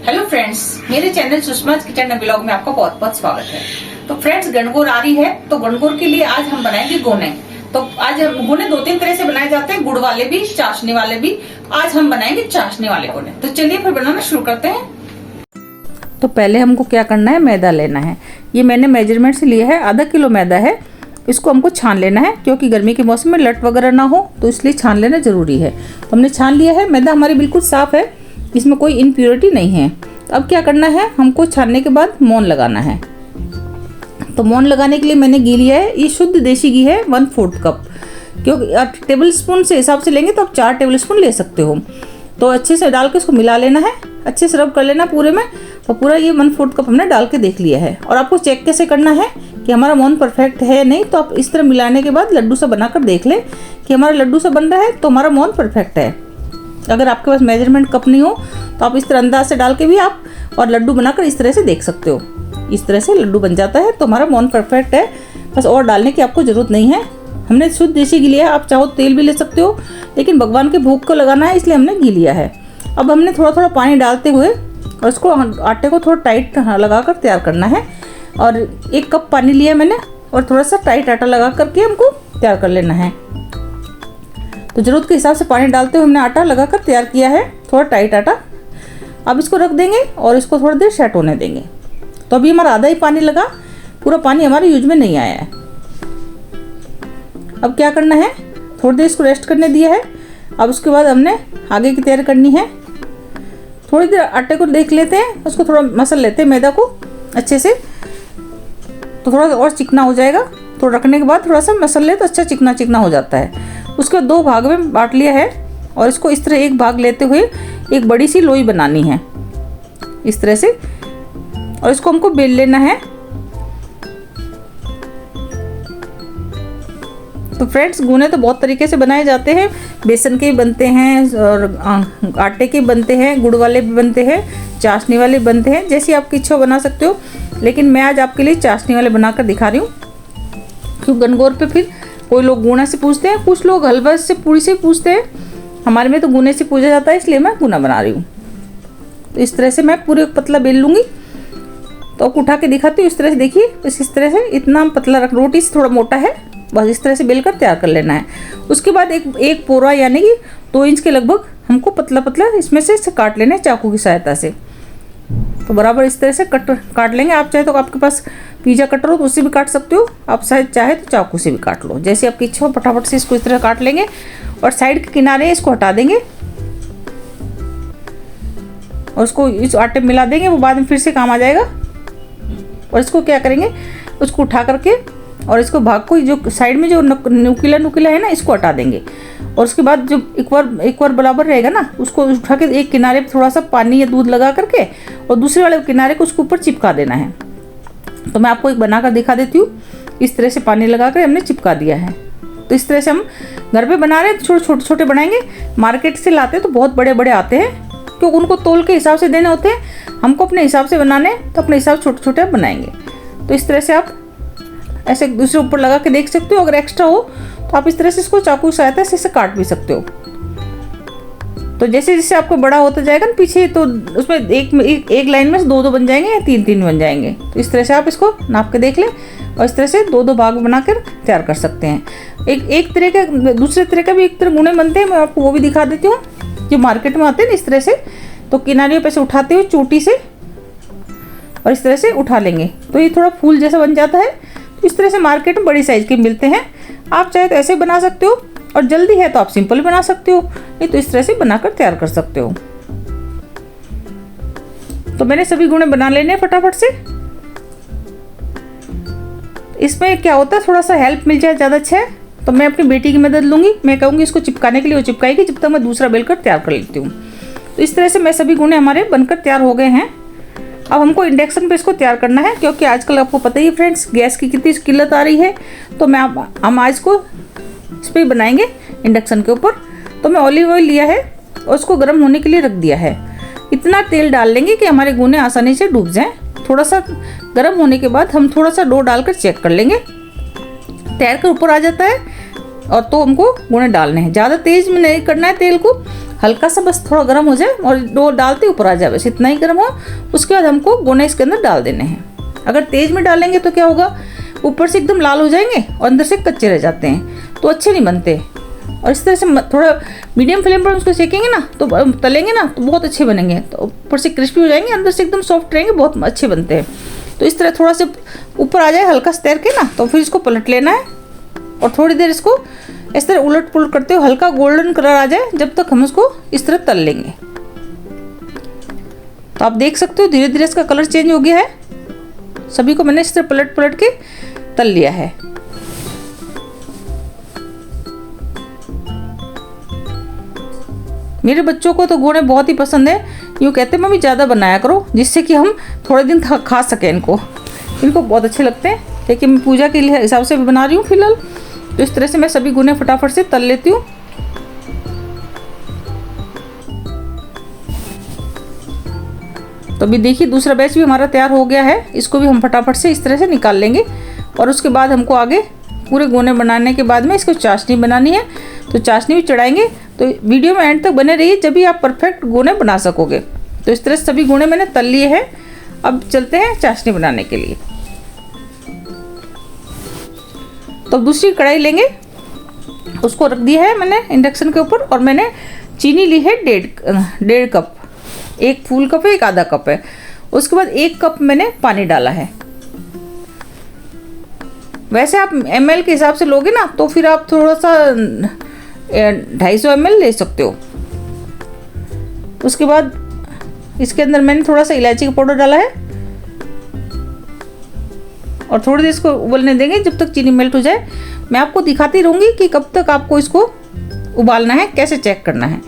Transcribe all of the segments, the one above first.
Hello friends, मेरे channel Sushma kitchen and blog में आपका बहुत बहुत स्वागत है। तो फ्रेंड्स, गणगौर आ रही है, तो गणगौर के लिए आज हम बनाएंगे गोने। तो आज हम गोने दो तीन तरह से बनाए जाते हैं, गुड़ वाले भी, चाशनी वाले भी। आज हम बनाएंगे चाशनी वाले गोने। तो चलिए फिर बनाना शुरू करते हैं। तो पहले हमको क्या करना है, मैदा लेना है। ये मैंने मेजरमेंट से लिया है, आधा किलो मैदा है। इसको हमको छान लेना है, क्योंकि गर्मी के मौसम में लट वगैरह ना हो, तो इसलिए छान लेना जरूरी है। तो हमने छान लिया है, मैदा हमारी बिल्कुल साफ है, इसमें कोई इम्प्योरिटी नहीं है। तो अब क्या करना है, हमको छानने के बाद मोन लगाना है। तो मोन लगाने के लिए मैंने घी लिया है, ये शुद्ध देसी घी है, 1/4 कप। क्योंकि टेबल स्पून से हिसाब से लेंगे तो आप 4 टेबल स्पून ले सकते हो। तो अच्छे से डाल के इसको मिला लेना है, अच्छे से रब कर लेना पूरे में। तो पूरा ये 1/4 कप हमने डाल के देख लिया है। और आपको चेक कैसे करना है कि हमारा मोन परफेक्ट है नहीं, तो आप इस तरह मिलाने के बाद लड्डू सा बनाकर देख लें कि हमारा लड्डू सा बन रहा है, तो हमारा मोन परफेक्ट है। अगर आपके पास मेजरमेंट कप नहीं हो तो आप इस तरह अंदाज से डाल के भी आप और लड्डू बनाकर इस तरह से देख सकते हो। इस तरह से लड्डू बन जाता है, तो हमारा मोन परफेक्ट है। बस और डालने की आपको ज़रूरत नहीं है। हमने शुद्ध देसी घी लिया है, आप चाहो तेल भी ले सकते हो, लेकिन भगवान के भोग को लगाना है इसलिए हमने घी लिया है। अब हमने थोड़ा थोड़ा पानी डालते हुए और उसको आटे को थोड़ा टाइट लगाकर तैयार करना है। और 1 कप पानी लिया मैंने और थोड़ा सा टाइट आटा लगा करके हमको तैयार कर लेना है। तो ज़रूरत के हिसाब से पानी डालते हुए हमने आटा लगाकर तैयार किया है, थोड़ा टाइट आटा। अब इसको रख देंगे और इसको थोड़ी देर सेट होने देंगे। तो अभी हमारा आधा ही पानी लगा, पूरा पानी हमारे यूज में नहीं आया है। अब क्या करना है, थोड़ी देर इसको रेस्ट करने दिया है। अब उसके बाद हमने आगे की तैयारी करनी है। थोड़ी देर आटे को देख लेते हैं, उसको थोड़ा मसल लेते हैं मैदा को अच्छे से, तो थोड़ा और चिकना हो जाएगा। तो रखने के बाद थोड़ा सा मसल ले तो अच्छा चिकना चिकना हो जाता है। उसके बाद 2 भाग में बांट लिया है और इसको इस तरह एक भाग लेते हुए एक बड़ी सी लोई बनानी है इस तरह से, और इसको हमको बेल लेना है। तो फ्रेंड्स, गुने तो बहुत तरीके से बनाए जाते हैं, बेसन के भी बनते हैं और आटे के बनते हैं, गुड़ वाले भी बनते हैं, चाशनी वाले बनते हैं, जैसी आपकी इच्छा बना सकते हो। लेकिन मैं आज आपके लिए चाशनी वाले बनाकर दिखा रही हूँ। क्योंकि गणगौर पे फिर कोई लोग गुना से पूछते हैं, कुछ लोग हलवा से पूरी से पूछते हैं। हमारे में तो गुने से पूछा जाता है, इसलिए मैं गुना बना रही हूँ। तो इस तरह से मैं पूरे पतला बेल लूँगी। तो उठा के दिखाती हूँ, इस तरह से देखिए। बस इस तरह से इतना पतला रख, रोटी से थोड़ा मोटा है, बस इस तरह से बेल कर तैयार कर लेना है। उसके बाद एक पोरा यानी कि 2 इंच के लगभग हमको पतला पतला इसमें से काट लेना है चाकू की सहायता से। तो बराबर इस तरह से काट लेंगे। आप चाहे तो आपके पास पिज़्ज़ा कटर हो तो उससे भी काट सकते हो, आप शायद चाहे तो चाकू से भी काट लो, जैसे आपकी इच्छा हो। फटाफट से इसको इस तरह काट लेंगे और साइड के किनारे इसको हटा देंगे और उसको इस आटे में मिला देंगे, वो बाद में फिर से काम आ जाएगा। और इसको क्या करेंगे, उसको उठा करके और इसको भाग को जो साइड में जो नुकीला है ना, इसको हटा देंगे। और उसके बाद जो एक बार बराबर रहेगा ना, उसको उठा के एक किनारे पे थोड़ा सा पानी या दूध लगा करके और दूसरे वाले किनारे को उसके ऊपर चिपका देना है। तो मैं आपको एक बनाकर दिखा देती हूँ। इस तरह से पानी लगा कर हमने चिपका दिया है। तो इस तरह से हम घर पे बना रहे हैं, छोटे छोटे बनाएंगे। मार्केट से लाते तो बहुत बड़े बड़े आते हैं, क्योंकि उनको तोल के हिसाब से देने होते हैं। हमको अपने हिसाब से बनाने, तो अपने हिसाब से छोटे छोटे बनाएंगे। तो इस तरह से आप ऐसे दूसरे ऊपर लगा के देख सकते हो। अगर एक्स्ट्रा हो तो आप इस तरह से इसको चाकू की सहायता से इसे काट भी सकते हो। तो जैसे जैसे आपको बड़ा होता जाएगा ना पीछे, तो उसमें एक लाइन में 2-2 बन जाएंगे या 3-3 बन जाएंगे। तो इस तरह से आप इसको नाप के देख लें और इस तरह से 2-2 भाग बनाकर तैयार कर सकते हैं। एक तरह का, दूसरे तरह का भी एक तरह गुने बनते हैं, मैं आपको वो भी दिखा देती हूँ, जो मार्केट में आते हैं ना इस तरह से। तो किनारियों पे से उठाते हुए चोटी से और इस तरह से उठा लेंगे, तो ये थोड़ा फूल जैसा बन जाता है। तो इस तरह से मार्केट में बड़ी साइज़ के मिलते हैं। आप चाहे तो ऐसे बना सकते हो, और जल्दी है तो आप सिंपल बना सकते हो, नहीं तो इस तरह से बनाकर तैयार कर सकते हो। तो मैंने सभी गुने बना लेने हैं फटाफट से। इसमें क्या होता है, थोड़ा सा हेल्प मिल जाए ज़्यादा अच्छा है। तो मैं अपनी बेटी की मदद लूँगी, मैं कहूँगी इसको चिपकाने के लिए, वो चिपकाएगी, जब तक मैं दूसरा बेलकर तैयार कर लेती हूँ। तो इस तरह से मैं सभी गुने हमारे बनकर तैयार हो गए हैं। अब हमको इंडक्शन पे इसको तैयार करना है, क्योंकि आजकल आपको पता ही है फ्रेंड्स, गैस की कितनी किल्लत आ रही है। तो हम आज को इस पर बनाएंगे इंडक्शन के ऊपर। तो मैं ऑलिव ऑयल लिया है और उसको गर्म होने के लिए रख दिया है। इतना तेल डाल लेंगे कि हमारे गुने आसानी से डूब जाएं। थोड़ा सा गर्म होने के बाद हम थोड़ा सा डो डालकर चेक कर लेंगे, तैर कर ऊपर आ जाता है और तो हमको गुने डालने हैं। ज़्यादा तेज में नहीं करना है तेल को, हल्का सा बस थोड़ा गर्म हो जाए और डो डालते ऊपर आ जाए, बस इतना ही गर्म हो। उसके बाद हमको गोने इसके अंदर डाल देने हैं। अगर तेज में डालेंगे तो क्या होगा, ऊपर से एकदम लाल हो जाएंगे और अंदर से कच्चे रह जाते हैं, तो अच्छे नहीं बनते। और इस तरह से थोड़ा मीडियम फ्लेम पर उसको सेकेंगे ना, तो तलेंगे ना, तो बहुत अच्छे बनेंगे। तो ऊपर से क्रिस्पी हो जाएंगे, अंदर से एकदम सॉफ्ट रहेंगे, बहुत अच्छे बनते हैं। तो इस तरह थोड़ा सा ऊपर आ जाए हल्का सा तैर के ना, तो फिर इसको पलट लेना है और थोड़ी देर इसको इस तरह उलट पुलट करते हुए हल्का गोल्डन कलर आ जाए, जब तक हम उसको इस तरह तल लेंगे। तो आप देख सकते हो धीरे धीरे इसका कलर चेंज हो गया है। सभी को मैंने इस तरह पलट पलट के तल लिया है। मेरे बच्चों को तो गोने बहुत ही पसंद है, यूँ कहते हैं मम्मी ज़्यादा बनाया करो, जिससे कि हम थोड़े दिन खा सकें इनको बहुत अच्छे लगते हैं। लेकिन मैं पूजा के लिए हिसाब से भी बना रही हूँ फिलहाल। तो इस तरह से मैं सभी गुने फटाफट से तल लेती हूँ। तो अभी देखिए दूसरा बैच भी हमारा तैयार हो गया है, इसको भी हम फटाफट से इस तरह से निकाल लेंगे। और उसके बाद हमको आगे पूरे गोने बनाने के बाद में इसको चाशनी बनानी है, तो चाशनी भी चढ़ाएंगे। तो वीडियो में एंड तक बने रहिए, जब भी आप परफेक्ट गोने बना सकोगे। तो इस तरह से सभी गोने मैंने तल लिए हैं। अब चलते हैं चाशनी बनाने के लिए। तो दूसरी कढ़ाई लेंगे, उसको रख दिया है मैंने इंडक्शन के ऊपर, और मैंने चीनी ली है 1.5 कप। एक फुल कप है, एक आधा कप है। उसके बाद 1 कप मैंने पानी डाला है। वैसे आप ml के हिसाब से लोगे ना, तो फिर आप थोड़ा सा 250 ml ले सकते हो। उसके बाद इसके अंदर मैंने थोड़ा सा इलायची का पाउडर डाला है और थोड़ी देर इसको उबलने देंगे जब तक चीनी मेल्ट हो जाए। मैं आपको दिखाती रहूँगी कि कब तक आपको इसको उबालना है, कैसे चेक करना है।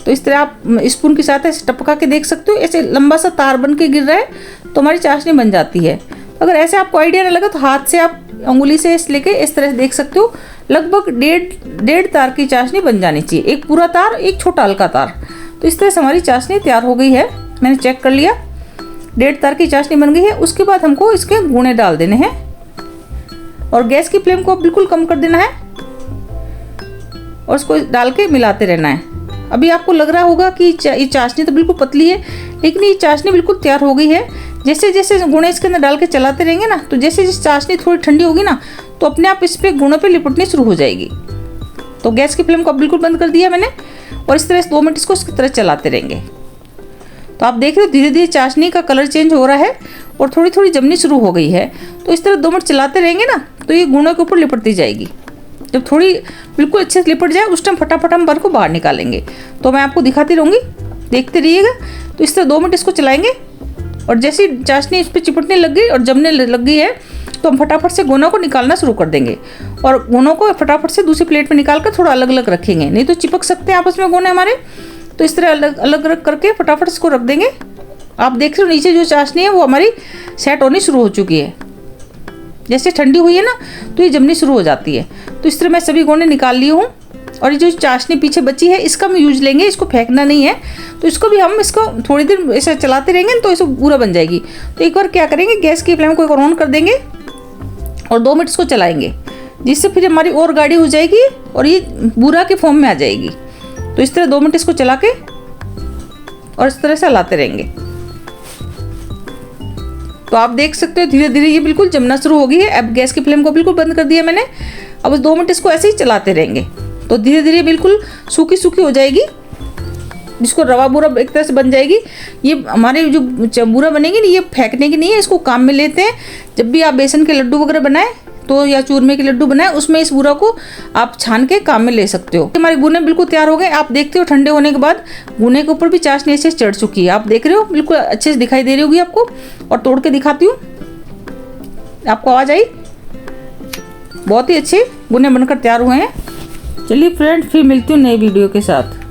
तो इस तरह आप स्पून के साथ ऐसे टपका के देख सकते हो, ऐसे लंबा सा तार बन के गिर रहा है तो हमारी चाशनी बन जाती है। अगर ऐसे आपको आइडिया ना लगा तो हाथ से आप उंगली से इस लेके इस तरह से देख सकते हो। लगभग डेढ़ तार की चाशनी बन जानी चाहिए, एक पूरा तार, एक छोटा हल्का तार। तो इस तरह से हमारी चाशनी तैयार हो गई है। मैंने चेक कर लिया, 1.5 तार की चाशनी बन गई है। उसके बाद हमको इसके गुने डाल देने हैं और गैस की फ्लेम को बिल्कुल कम कर देना है और उसको डाल के मिलाते रहना है। अभी आपको लग रहा होगा कि ये चाशनी तो बिल्कुल पतली है, लेकिन ये चाशनी बिल्कुल तैयार हो गई है। जैसे जैसे गुणे इसके अंदर डाल के चलाते रहेंगे ना, तो जैसे जैसे चाशनी थोड़ी ठंडी होगी ना, तो अपने आप इस पे गुणों पे लिपटनी शुरू हो जाएगी। तो गैस की फ्लेम को बिल्कुल बंद कर दिया मैंने और इस तरह से 2 मिनट इसको इसकी तरह चलाते रहेंगे। तो आप देख रहे हो धीरे धीरे चाशनी का कलर चेंज हो रहा है और थोड़ी थोड़ी जमनी शुरू हो गई है। तो इस तरह 2 मिनट चलाते रहेंगे ना, तो ये गुणों के ऊपर लिपटती जाएगी। जब थोड़ी बिल्कुल अच्छे से लिपट जाए, उस टाइम फटाफट हम बर को बाहर निकालेंगे। तो मैं आपको दिखाती रहूँगी, देखते रहिएगा। तो इस तरह 2 मिनट इसको चलाएंगे और जैसे चाशनी इस पर चिपटने लग गई और जमने लग गई है, तो हम फटाफट से गोनों को निकालना शुरू कर देंगे और गोनों को फटाफट से दूसरी प्लेट में निकाल कर थोड़ा अलग अलग रखेंगे, नहीं तो चिपक सकते हैं आपस में गोने हमारे। तो इस तरह अलग अलग रख करके फटाफट इसको रख देंगे। आप देख रहे हो नीचे जो चाशनी है वो हमारी सेट होनी शुरू हो चुकी है। जैसे ठंडी हुई है ना, तो ये जमनी शुरू हो जाती है। तो इस तरह मैं सभी गोने निकाल ली हूँ और ये जो चाशनी पीछे बची है इसका हम यूज लेंगे, इसको फेंकना नहीं है। तो इसको भी हम इसको थोड़ी देर ऐसे चलाते रहेंगे तो इसे पूरा बन जाएगी। तो एक बार क्या करेंगे, गैस की फ्लेम को ऑन कर देंगे और 2 मिनट इसको चलाएंगे, जिससे फिर हमारी और गाढ़ी हो जाएगी और ये बूरा के फॉर्म में आ जाएगी। तो इस तरह 2 मिनट इसको चला के और इस तरह से हलाते रहेंगे। तो आप देख सकते हो धीरे धीरे ये बिल्कुल जमना शुरू हो गई है। अब गैस की फ्लेम को बिल्कुल बंद कर दिया मैंने। अब 2 मिनट इसको ऐसे ही चलाते रहेंगे तो धीरे धीरे बिल्कुल सूखी सूखी हो जाएगी, जिसको रवा बूरा एक तरह से बन जाएगी। ये हमारे जो बूरा बनेगी ना, ये फेंकने की नहीं है, इसको काम में लेते हैं। जब भी आप बेसन के लड्डू वगैरह बनाएं तो या चूरमे के लड्डू बनाएं, उसमें इस बूरा को आप छान के काम में ले सकते हो। हमारे गुने बिल्कुल तैयार हो गए। आप देखते हो ठंडे होने के बाद गुने के ऊपर भी चाशनी ऐसे चढ़ चुकी है। आप देख रहे हो बिल्कुल अच्छे से दिखाई दे रही होगी आपको। और तोड़ के दिखाती हूँ, आपको आवाज आई? बहुत ही अच्छे गुने बनकर तैयार हुए हैं। चलिए फ्रेंड, फिर मिलती हूँ नई वीडियो के साथ।